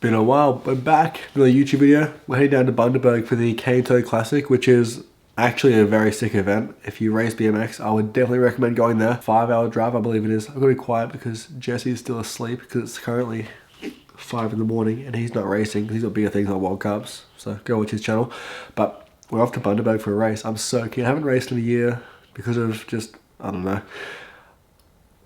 Been a while. We're back with a YouTube video. We're heading down to Bundaberg for the Cane Toad Classic, which is actually a very sick event. If you race BMX, I would definitely recommend going there. 5-hour drive, I believe it is. I've got to be quiet because Jesse's still asleep because it's currently 5 in the morning and he's not racing because he's got bigger things like World Cups. So go watch his channel. But we're off to Bundaberg for a race. I'm so keen. I haven't raced in a year because of just, I don't know.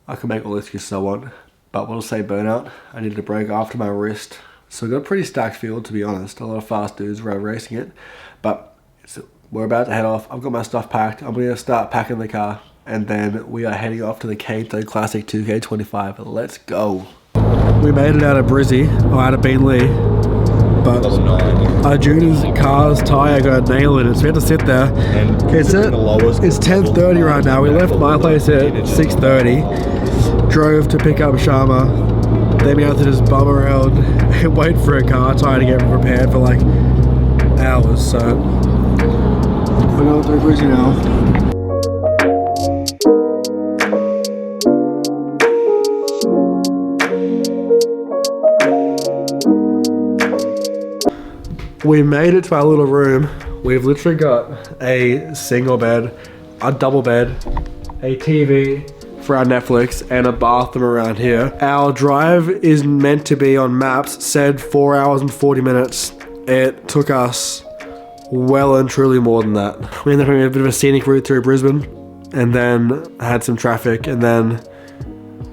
I can make all the excuses I want, but we'll say burnout. I needed a break after my wrist. So we've got a pretty stacked field, to be honest. A lot of fast dudes road racing it. But we're about to head off. I've got my stuff packed. I'm going to start packing the car. And then we are heading off to the Cane Toad Classic 2K25. Let's go. We made it out of Brizzy, or out of Beanley. But our junior's car's tyre got a nail in it, so we had to sit there. It's 10:30 right now. We left my place at 6:30. Drove to pick up Sharma. Then we have to just bum around and wait for a car tire to get repaired for like hours. So we're going through Brizzy now. We made it to our little room. We've literally got a single bed, a double bed, a TV for our Netflix, and a bathroom around here. Our drive is meant to be on maps, said 4 hours and 40 minutes. It took us well and truly more than that. We ended up having a bit of a scenic route through Brisbane, and then had some traffic, and then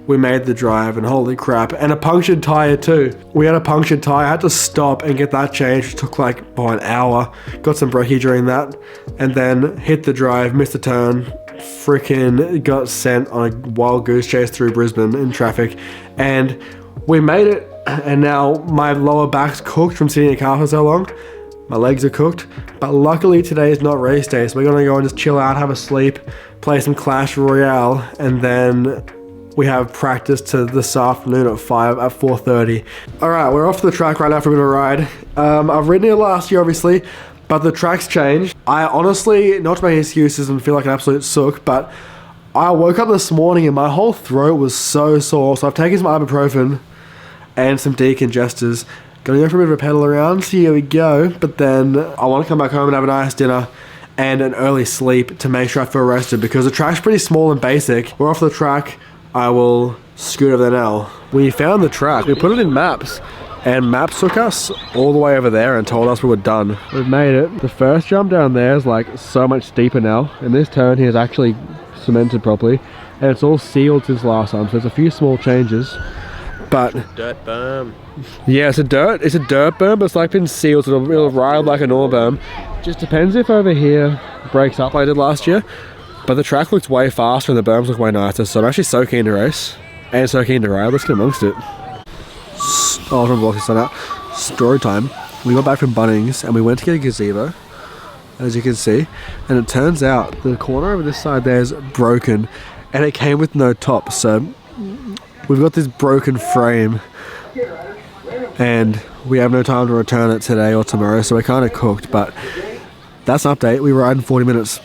we made the drive, and holy crap, and a punctured tire too. We had a punctured tire, I had to stop and get that changed. It took like an hour. Got some brekkie during that, and then hit the drive, missed a turn, freaking got sent on a wild goose chase through Brisbane in traffic, and we made it. And now my lower back's cooked from sitting in a car for so long. My legs are cooked, but luckily today is not race day, so we're gonna go and just chill out, have a sleep, play some Clash Royale, and then we have practice to this afternoon at 4:30. All right, we're off to the track right now for a bit of a ride. I've ridden it last year, obviously, but the track's changed. I honestly, not to make excuses and feel like an absolute sook, but I woke up this morning and my whole throat was so sore. So I've taken some ibuprofen and some decongestors. Gonna go for a bit of a pedal around, so here we go. But then I want to come back home and have a nice dinner and an early sleep to make sure I feel rested because the track's pretty small and basic. We're off the track. I will scoot over there now. We found the track. We put it in maps. And maps took us all the way over there and told us we were done. We've made it. The first jump down there is like so much steeper now. And this turn here is actually cemented properly. And it's all sealed since last time. So there's a few small changes. But dirt berm. Yeah, it's a dirt berm, but it's like been sealed, so it'll ride like a normal berm. Just depends if over here breaks up like I did last year. But the track looks way faster and the berms look way nicer. So I'm actually so keen to race. And so keen to ride. Let's get amongst it. Oh, from blocking sun out. Story time. We got back from Bunnings and we went to get a gazebo, as you can see. And it turns out the corner over this side there is broken and it came with no top. So we've got this broken frame and we have no time to return it today or tomorrow. So we're kind of cooked, but that's an update. We ride in 40 minutes.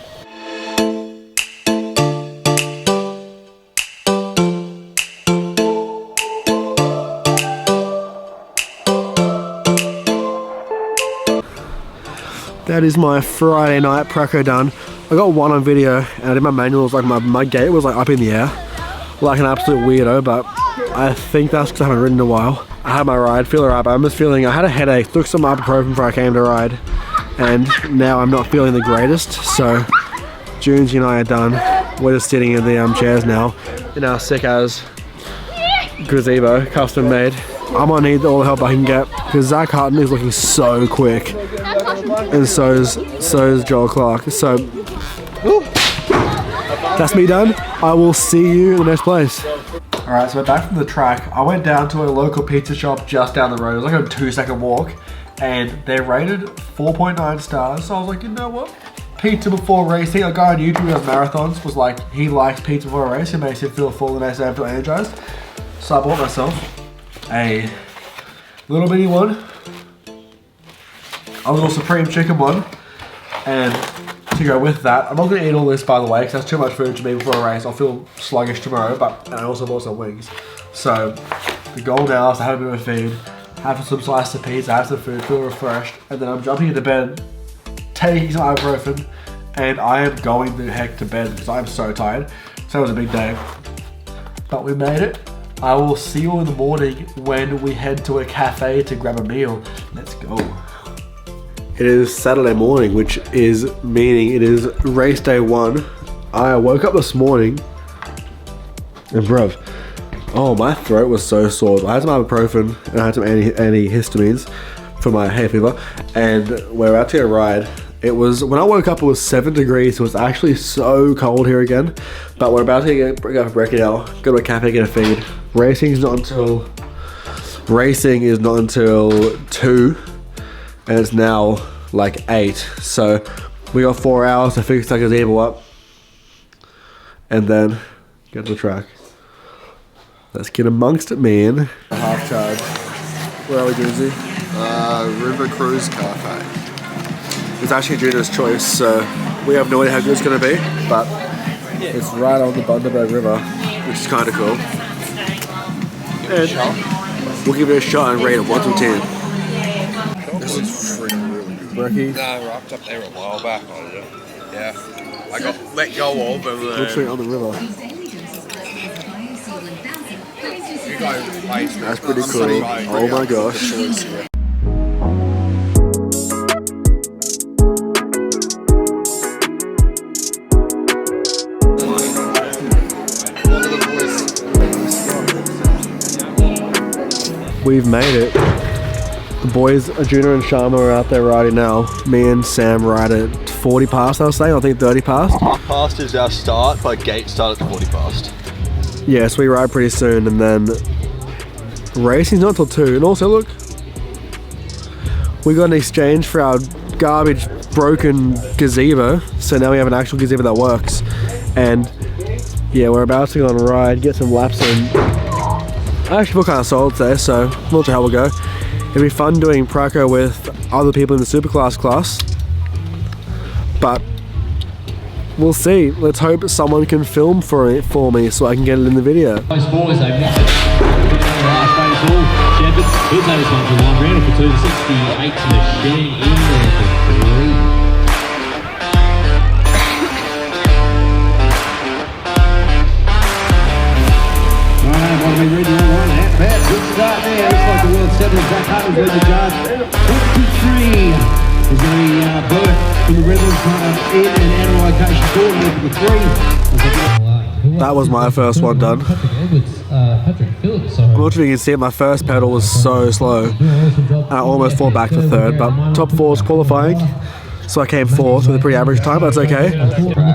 That is my Friday night praco done. I got one on video and I did my manuals, like my gate was like up in the air like an absolute weirdo, but I think that's because I haven't ridden in a while. I had my ride, feel alright, but I'm just feeling, I had a headache, took some ibuprofen before I came to ride, and now I'm not feeling the greatest. So Junji and I are done. We're just sitting in the chairs now in our sick as gazebo, custom made. I'm gonna need all the help I can get because Zach Hutton is looking so quick. And so is Joel Clark. So that's me done. I will see you in the next place. Alright, so we're back from the track. I went down to a local pizza shop just down the road. It was like a 2-second walk. And they rated 4.9 stars. So I was like, you know what? Pizza before racing. A guy on YouTube who does marathons was like, he likes pizza before a race. It makes him feel full and makes him feel energized. So I bought myself a little bitty one. A little supreme chicken one, and to go with that, I'm not going to eat all this by the way, because that's too much food to me before a race. I'll feel sluggish tomorrow, and I also bought some wings. So the goal now is to have a bit of a feed, having some slice of pizza, have some food, feel refreshed, and then I'm jumping into bed, taking some ibuprofen, and I am going the heck to bed because I'm so tired. So it was a big day, but we made it. I will see you in the morning when we head to a cafe to grab a meal. Let's go. It is Saturday morning, which is meaning it is race day 1. I woke up this morning and bruv, oh, my throat was so sore. I had some ibuprofen and I had some antihistamines for my hay fever, and we're out to a ride. It was, when I woke up, it was 7 degrees. So it was actually so cold here again, but we're about to go for brekkie now. Go to a cafe, get a feed. Racing is not until 2, and it's now like 8. So we got 4 hours to fix the gazebo up and then get to the track. Let's get amongst it, man. Half charge. Where are we, Doozy? River Cruise Cafe. It's actually Juno's choice, so we have no idea how good it's going to be, but it's right on the Bundaberg River, which is kind of cool. And we'll give it a shot and rate it 1 to 10. This is freaking really good. Brekkie? No, I was up there a while back. Yeah. I got let go of and literally on the river. You guys placed. That's pretty cool. Oh my gosh. We've made it. The boys, Juno and Sharma, are out there riding now. Me and Sam ride at 40 past, I was saying. I think 30 past. Past is our start, but gate start at 40 past. Yeah, so we ride pretty soon, and then racing's not till 2. And also, look, we got an exchange for our garbage, broken gazebo. So now we have an actual gazebo that works. And yeah, we're about to go on a ride, get some laps in. I actually feel kind of solid today, so I'm not sure how we'll go. It'll be fun doing Praco with other people in the Superclass class, but we'll see. Let's hope someone can film for me so I can get it in the video. Those boys, they've missed it. Shepherd, he'll take this one for 1 round for 2 to 68 to Machine in there for 3. What are we reading on that? Bad good start there. Looks like the world settles back up with the judge. 43 is going to be Burt from the Rebels in and out of location 4 for 3. That was my first one done. Patrick Phillips, I'm not sure if you can see it, my first pedal was so slow. I almost fought back to 3rd, but top 4 was qualifying. So I came 4th with a pretty average time, but that's okay.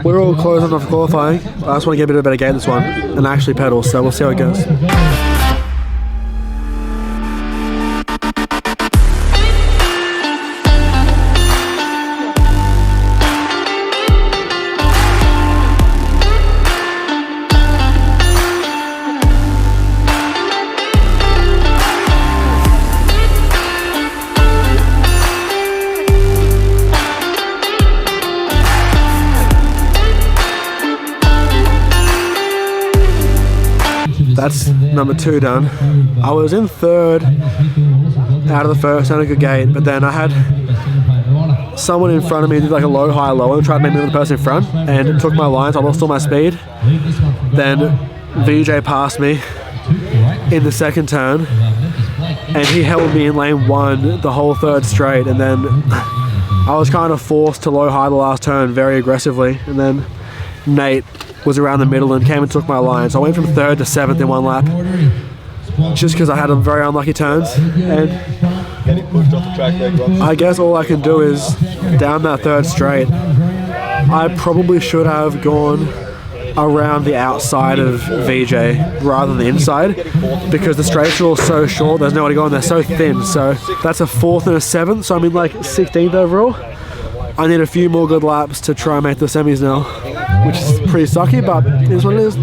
We're all close enough for qualifying. I just want to get a bit of a better game this one and actually pedal, so we'll see how it goes. That's number 2 done. I was in 3rd out of the first, had a good gate, but then I had someone in front of me do like a low, high, low, and tried to make me the person in front, and it took my lines. I lost all my speed. Then VJ passed me in the 2nd turn, and he held me in lane 1 the whole 3rd straight, and then I was kind of forced to low, high the last turn very aggressively, and then Nate was around the middle and came and took my line. So I went from 3rd to 7th in 1 lap, just because I had some very unlucky turns. And Getting pushed off the track there, I guess all I can do is down that 3rd straight. I probably should have gone around the outside of VJ rather than the inside, because the straights are all so short, there's nowhere to go and they're so thin. So that's a 4th and a 7th, so I'm in like 16th overall. I need a few more good laps to try and make the semis now, which is pretty sucky, but it is what it is.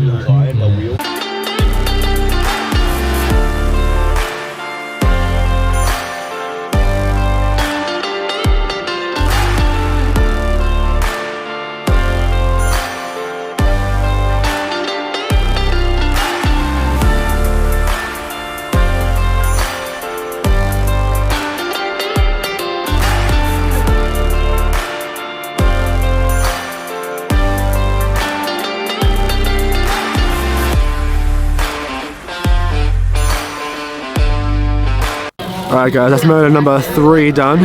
Alright guys, that's motor number 3 done.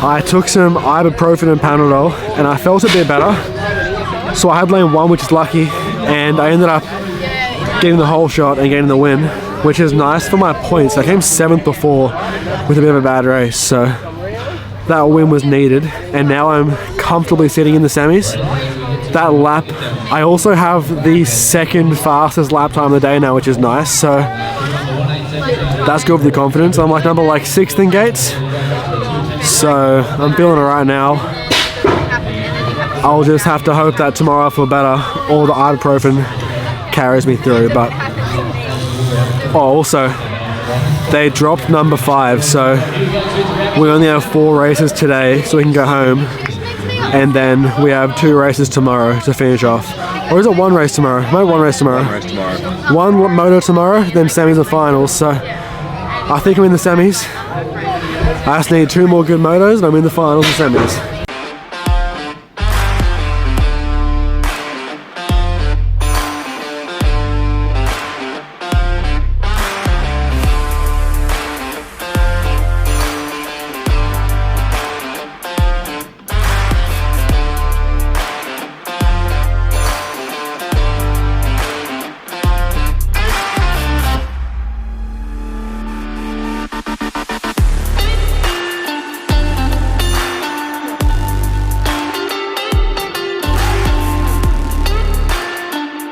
I took some ibuprofen and Panadol and I felt a bit better. So I had lane 1, which is lucky, and I ended up getting the whole shot and getting the win, which is nice for my points. I came 7th before with a bit of a bad race, so that win was needed, and now I'm comfortably sitting in the semis. That lap, I also have the 2nd fastest lap time of the day now, which is nice, so that's good for the confidence. I'm like number 6th in gates, so I'm feeling it right now. I'll just have to hope that tomorrow I feel better, or the ibuprofen carries me through. But also, they dropped number 5, so we only have 4 races today, so we can go home, and then we have 2 races tomorrow to finish off. Or is it 1 race tomorrow? Maybe 1 race tomorrow. 1 race tomorrow. 1 moto tomorrow, then semis and finals. So I think I'm in the semis. I just need 2 more good motos, and I'm in the finals and semis.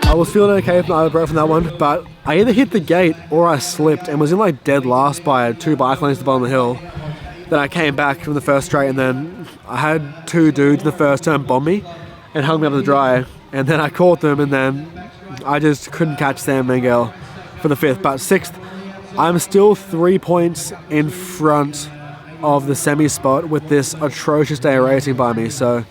I was feeling okay with my ibuprofen from that one, but I either hit the gate or I slipped and was in dead last by 2 bike lanes to the bottom of the hill. Then I came back from the first straight, and then I had 2 dudes in the first turn bomb me and hung me up to the dry, and then I caught them, and then I just couldn't catch Sam Mengel for the 5th. But 6th, I'm still 3 points in front of the semi spot with this atrocious day of racing by me, so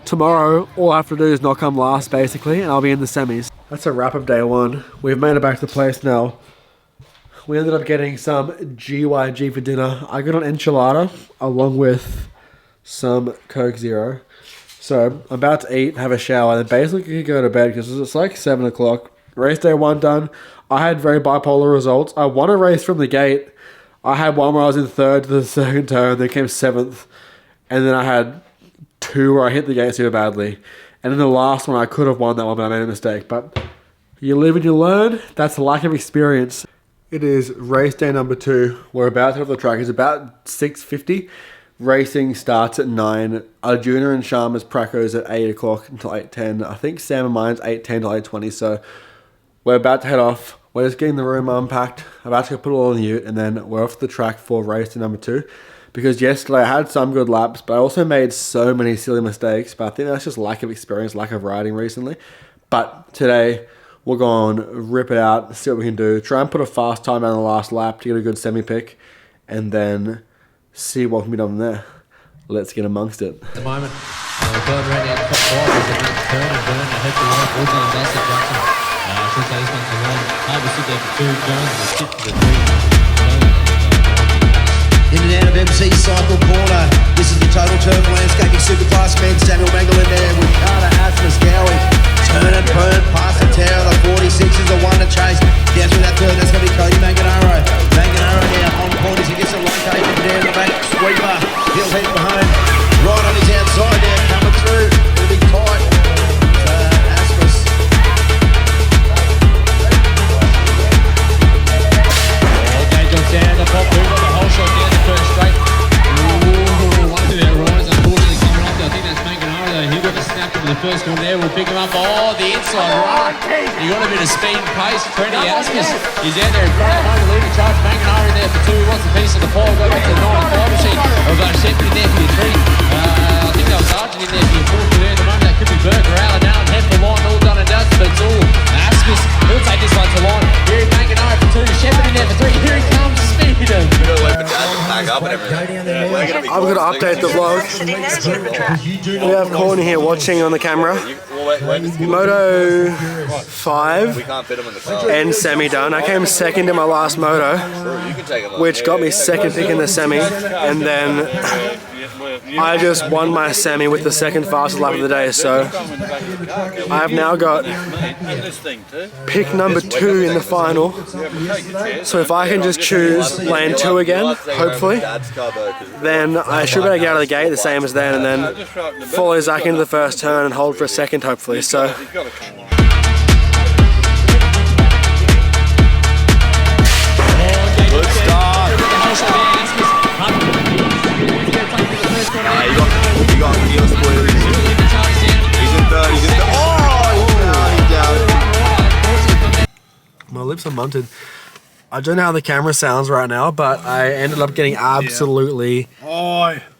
tomorrow, all I have to do is not come last, basically, and I'll be in the semis. That's a wrap of day 1. We've made it back to the place now. We ended up getting some GYG for dinner. I got an enchilada along with some Coke Zero. So I'm about to eat, have a shower, and then basically go to bed because it's 7 o'clock. Race day 1 done. I had very bipolar results. I won a race from the gate. I had one where I was in 3rd to the 2nd turn, then came 7th, and then I had 2 where I hit the gate super badly. And then the last one, I could have won that one, but I made a mistake. But you live and you learn. That's the lack of experience. It is race day number 2. We're about to have the track. It's about 6:50. Racing starts at 9. Arjuna and Sharma's pracos at 8 o'clock until 8:10. I think Sam and mine's 8:10 to 8:20. So we're about to head off. We're just getting the room unpacked. I'm about to go put it all in the ute, and then we're off the track for race day number 2. Because yesterday I had some good laps, but I also made so many silly mistakes. But I think that's just lack of experience, lack of riding recently. But today, we'll go and rip it out, see what we can do. Try and put a fast time on the last lap to get a good semi-pick. And then see what can be done from there. Let's get amongst it. At the moment, we're going around the top 5 with the turn and burn ahead to line. All down Bassett Johnson. Should say this one's the one. Harbour sit there for 2. Jones will sit for the 3. In and out of MC Cycle Corner. This is the Total Turf Landscaping Superclass men. Samuel Mangle in there with Carter Asmus Gowie. Turn and burn past the tower. The 46 is the one to chase. Down through that turn. That's going to be Cody Manganaro. Manganaro now on point as he gets a location there in the back. Sweeper. He'll head for home. Right on his outside there. Coming through. It'll be tight. Asmus. Okay, John Sanders, the pop move on the whole shot down the first straight. Ooh, one of their riders unfortunately coming up there. I think that's Manganaro though. He got the snap from the first one there. We'll pick him up. Oh, the inside right. He got a bit of speed and pace. Trendy Asmus is out there in front of the leading charge. Manganaro in there for 2. Wants a piece of the pole. Got up to 95 machine. We've got a Shepard in there for your 3. I think that was Sargent in there for your 4 there. At the moment that could be Berger out and down. Head for line. All done and dusted. But it's all Asmus. He'll take this one to line. Here is Manganaro for 2. Shepard in there for 3. Here he comes. Speed him. I'm going to update the vlog. We have Corny here watching on the camera. Moto 5 and semi done. I came 2nd in my last moto, which got me 2nd pick in the semi, and then I just won my semi with the second fastest lap of the day, so I have now got pick number 2 in the final. So if I can just choose lane 2 again, hopefully, then I should be able to get out of the gate the same as then, and then follow Zach into the first turn and hold for a second, hopefully. So. Good start. You got split. He's in third. He's down. My lips are munted. I don't know how the camera sounds right now, but I ended up getting absolutely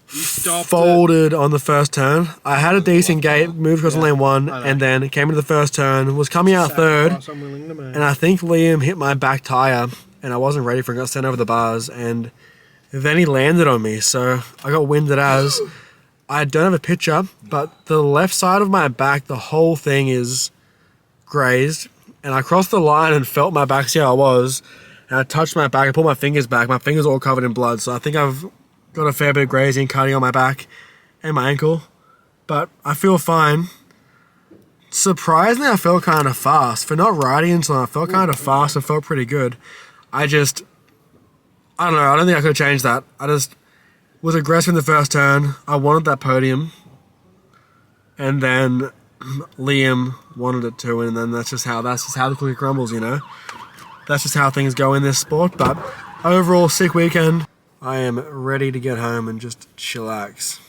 folded on the first turn. I had a decent gate, moved across lane 1, and then came into the first turn, was coming out third, and I think Liam hit my back tire, and I wasn't ready for it, got sent over the bars, and then he landed on me, so I got winded as. I don't have a picture, but the left side of my back, the whole thing is grazed, and I crossed the line and felt my back, see how I was, and I touched my back, I pulled my fingers back, my fingers are all covered in blood, so I think I've got a fair bit of grazing, cutting on my back and my ankle, but I feel fine. Surprisingly, I felt kind of fast. For not riding until I felt kind of fast, I felt pretty good. I don't know, I don't think I could have changed that. I just was aggressive in the first turn. I wanted that podium, and then Liam wanted it too, and then that's just how the cookie crumbles, you know. That's just how things go in this sport. But overall, sick weekend. I am ready to get home and just chillax.